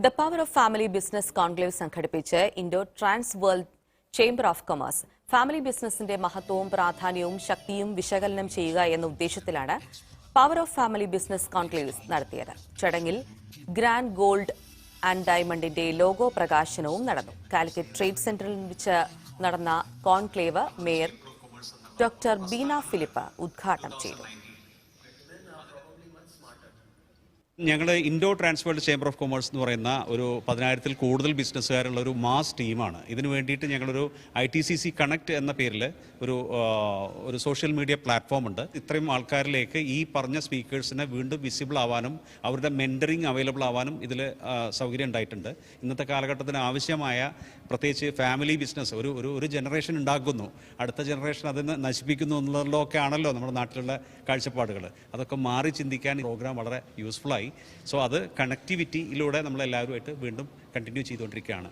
The Power of Family Business Conclave സംഘടിപ്പിച്ച് Indo trans world chamber of commerce family ബിസിനസിന്റെ മഹത്വവും പ്രാധാന്യവും ശക്തിയും വിശകലനം ചെയ്യുക എന്ന ഉദ്ദേശത്തിലാണ് power of family business conclaves നടത്തിയത്. ചടങ്ങിൽ ഗ്രാൻഡ് ഗോൾഡ് ആൻഡ് ഡയമണ്ടിന്റെ ലോഗോ പ്രകാശനവും നടന്നു. കാലിക്കറ്റ് ട്രേഡ് സെന്ററിൽ വെച്ച് നടന്ന conclave mayor doctor Beena Philip ഉദ്ഘാടനം ചെയ്തു. ഞങ്ങൾ Indo trans world chamber of commerce എന്ന് പറയുന്ന ഒരു 10,000-ൽ കൂടുതൽ ബിസിനസ്സുകാരുള്ള ഒരു മാസ് ടീമാണ്. ഇതിനു വേണ്ടിയിട്ട് ഞങ്ങളൊരു ITCC കണക്ട് എന്ന പേരിൽ ഒരു സോഷ്യൽ മീഡിയ പ്ലാറ്റ്ഫോം ഉണ്ട്. ഇത്രയും ആൾക്കാരിലേക്ക് ഈ പറഞ്ഞ സ്പീക്കേഴ്സിനെ വീണ്ടും വിസിബിൾ ആവാനും അവരുടെ മെൻറ്ററിങ് അവൈലബിൾ ആവാനും ഇതിൽ സൗകര്യം ഉണ്ടായിട്ടുണ്ട്. ഇന്നത്തെ കാലഘട്ടത്തിന് ആവശ്യമായ പ്രത്യേകിച്ച് ഫാമിലി ബിസിനസ് ഒരു ജനറേഷൻ ഉണ്ടാക്കുന്നു, അടുത്ത ജനറേഷൻ അതിന് നശിപ്പിക്കുന്നു എന്നുള്ളതൊക്കെ ആണല്ലോ നമ്മുടെ നാട്ടിലുള്ള കാഴ്ചപ്പാടുകൾ. അതൊക്കെ മാറി ചിന്തിക്കാൻ പ്രോഗ്രാം വളരെ യൂസ്ഫുള്ളായി. സോ അത് കണക്ടിവിറ്റിയിലൂടെ നമ്മളെല്ലാവരുമായിട്ട് വീണ്ടും കണ്ടിന്യൂ ചെയ്തുകൊണ്ടിരിക്കുകയാണ്.